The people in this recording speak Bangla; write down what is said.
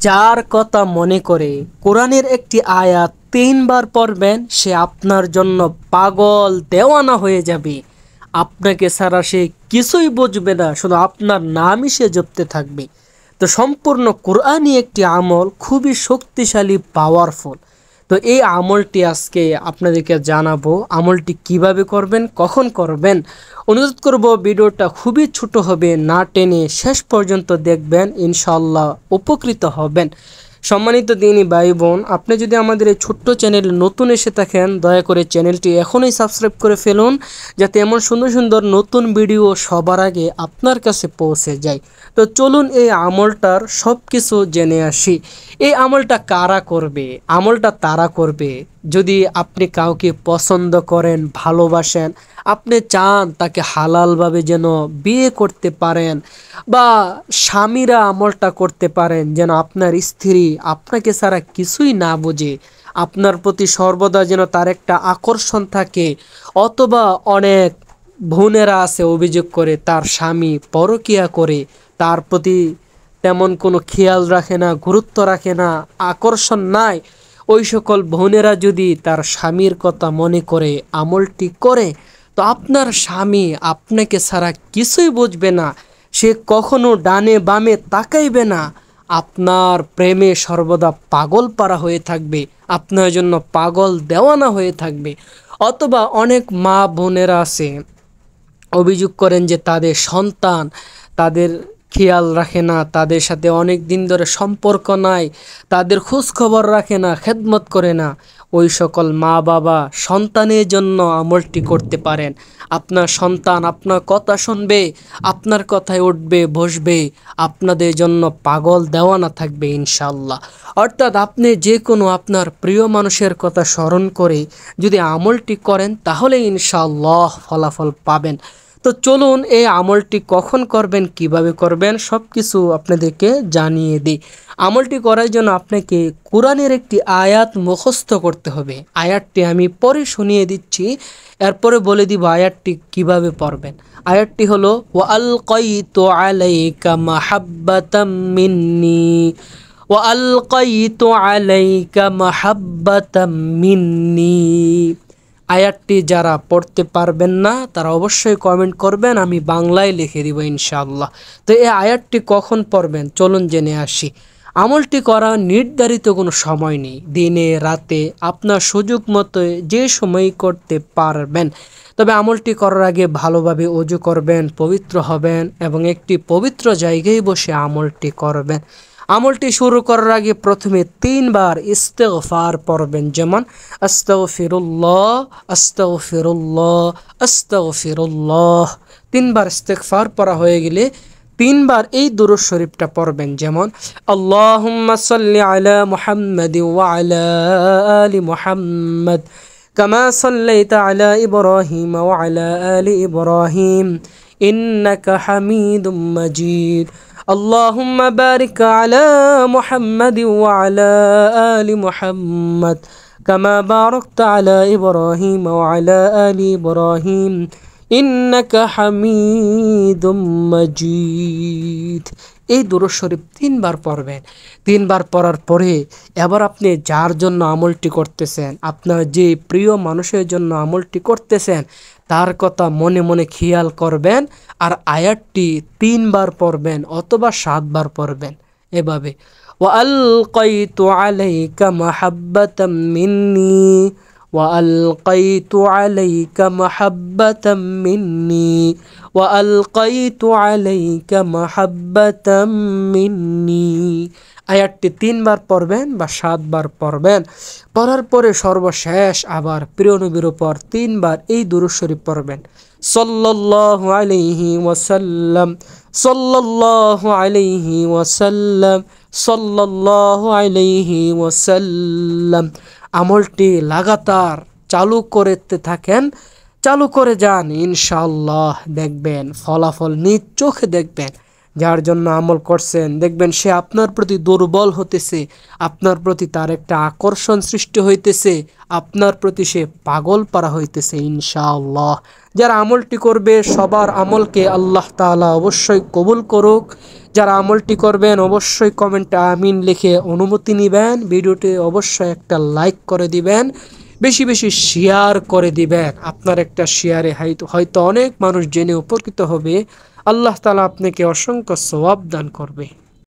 যার কথা মনে করে কোরআনের একটি আয়াত 3 বার পড়বেন, সে আপনার জন্য পাগল দেওয়ানা হয়ে যাবে। আপনাকে ছাড়া সে কিছুই বুঝবে না, শুধু আপনার নামই সে জপতে থাকবে। তো সম্পূর্ণ কোরআনই একটি আমল, খুবই শক্তিশালী, পাওয়ারফুল। তো এই আমলটি আজকে আপনাদেরকে জানাবো। আমলটি কিভাবে করবেন, কখন করবেন। অনুরোধ করব ভিডিওটা খুবই ছোট হবে, না টেনে শেষ পর্যন্ত দেখবেন, ইনশাআল্লাহ উপকৃত হবেন। সম্মানিত দিনী ভাই বোন, আপনি যদি আমাদের এই ছোট্ট চ্যানেল নতুন এসে থাকেন, দয়া করে চ্যানেলটি এখনই সাবস্ক্রাইব করে ফেলুন, যাতে এমন সুন্দর সুন্দর নতুন ভিডিও সবার আগে আপনার কাছে পৌঁছে যায়। তো চলুন এই আমলটার সব কিছু জেনে আসি। এই আমলটা কারা করবে? আমলটা তারা করবে যদি আপনি কাউকে পছন্দ করেন, ভালোবাসেন, আপনি চান তাকে হালালভাবে যেন বিয়ে করতে পারেন, বা স্বামীরা আমলটা করতে পারেন যেন আপনার স্ত্রী আপনাকে ছাড়া কিছুই না বোঝে, আপনার প্রতি সর্বদা যেন তার একটা আকর্ষণ থাকে। অথবা অনেক বোনেরা আছে অভিযোগ করে তার স্বামী পরকীয়া করে, তার প্রতি তেমন কোনো খেয়াল রাখে না, গুরুত্ব রাখে না, আকর্ষণ নাই। ওই সকল বোনেরা যদি তার স্বামীর কথা মনে করে আমলটি করে, তো আপনার স্বামী আপনাকে ছাড়া কিছুই বুঝবে না, সে কখনো ডানে বামে তাকাইবে না, আপনার প্রেমে সর্বদা পাগল পারা হয়ে থাকবে, আপনার জন্য পাগল দেওয়ানা হয়ে থাকবে। অথবা অনেক মা বোনেরা আছে অভিযোগ করেন যে তাদের সন্তান তাদের খেয়াল রাখে না, তাদের সাথে অনেক দিন ধরে সম্পর্ক নাই, তাদের খোঁজ খবর রাখে না, খেদমত করে না। ওই সকল মা বাবা সন্তানের জন্য আমলটি করতে পারেন। আপনার সন্তান আপনার কথা শুনবে, আপনার কথায় উঠবে বসবে, আপনাদের জন্য পাগল দেওয়ানা থাকবে ইনশাআল্লাহ। অর্থাৎ আপনি যে কোনো আপনার প্রিয় মানুষের কথা স্মরণ করে যদি আমলটি করেন, তাহলে ইনশাআল্লাহ ফলাফল পাবেন। তো চলুন এই আমলটি কখন করবেন, কিভাবে করবেন, সব কিছু আপনাদেরকে জানিয়ে দিই। আমলটি করার জন্য আপনাকে কোরআনের একটি আয়াত মুখস্থ করতে হবে। আয়াতটি আমি পরে শুনিয়ে দিচ্ছি, এরপরে বলে দিব আয়াতটি কিভাবে পড়বেন। আয়াতটি হলো ওয়ালকাইতু আলাইকা মাহাব্বাতাম মিন্নি, ওয়ালকাইতু আলাইকা মাহাব্বাতাম মিন্নি। আয়াতটি যারা পড়তে পারবেন না তারা অবশ্যই কমেন্ট করবেন, আমি বাংলায় লিখে দিব ইনশাআল্লাহ। তো এই আয়াতটি কখন পড়বেন চলুন জেনে আসি। আমলটি করা নির্ধারিত কোনো সময় নেই, দিনে রাতে আপনার সুযোগ মতো যে সময় করতে পারবেন। তবে আমলটি করার আগে ভালোভাবে ওযু করবেন, পবিত্র হবেন এবং একটি পবিত্র জায়গায় বসে আমলটি করবেন। আমলটি শুরু করার আগে প্রথমে 3 বার ইস্তেগফার পড়বেন, যেমন আস্তাগফিরুল্লাহ আস্তাগফিরুল্লাহ আস্তাগফিরুল্লাহ। 3 বার ইস্তেগফার পড়া হয়ে গেলে 3 বার এই দুরূদ শরীফটা পড়বেন, যেমন আল্লাহুম্মা সাল্লি আলা মুহাম্মাদি ওয়া আলা আলি মুহাম্মাদ কামা সাল্লাইতা আলা ইব্রাহিম ওয়া আলা আলি ইব্রাহিম ইন্নাকা হামিদুম মাজিদ। اللهم بارك على محمد وعلى آل محمد كما باركت على إبراهيم وعلى آل إبراهيم إنك حميد مجيد। এই দুরূদ শরীফ 3 বার পড়বেন। 3 বার পড়ার পরে এবার আপনি যার জন্য আমলটি করতেছেন, আপনার যে প্রিয় মানুষের জন্য আমলটি করতেছেন, তার কথা মনে মনে খেয়াল করবেন আর আয়াতটি 3 বার পড়বেন অথবা 7 বার পড়বেন। এভাবে ওয়ালকাইতু আলাইকা মাহাব্বাতাম মিন্নি, ওয়ালকাইতু আলাইকা মাহাব্বাতাম মিন্নি, ওয়ালকাইতু আলাইকা মাহাব্বাতাম মিন্নি। আয়াতটি 3 বার পড়বেন বা 7 বার পড়বেন। পড়ার পরে সর্বশেষ আবার প্রিয় নবীর উপর 3 বার এই দুরূদ শরীফ পড়বেন, সাল্লাল্লাহু আলাইহি ওয়াসাল্লাম, সাল্লাল্লাহু আলাইহি ওয়াসাল্লাম, সাল্লাল্লাহু আলাইহি ওয়াসাল্লাম। আমলটি লাগাতার চালু করতে থাকেন, চালু করে যান, ইনশাআল্লাহ দেখবেন ফলাফল নিজ চোখে দেখবেন। যার জন্য আমল করছেন দেখবেন সে আপনার প্রতি দুর্বল হতেছে, আপনার প্রতি তার একটা আকর্ষণ সৃষ্টি হইতেছে, আপনার প্রতি সে পাগল পারা হইতেছে ইনশাআল্লাহ। যারা আমলটি করবে সবার আমলকে আল্লাহ তাআলা অবশ্যই কবুল করুক। যারা আমলটি করবেন অবশ্যই কমেন্টে আমিন লিখে অনুমতি নেবেন। ভিডিওটি অবশ্যই একটা লাইক করে দিবেন, বেশি বেশি শেয়ার করে দিবেন। আপনার একটা শেয়ারে হয়তো অনেক মানুষ জেনে উপকৃত হবে। আল্লাহ তাআলা আপনাকে অসংখ্য সওয়াব দান করবে।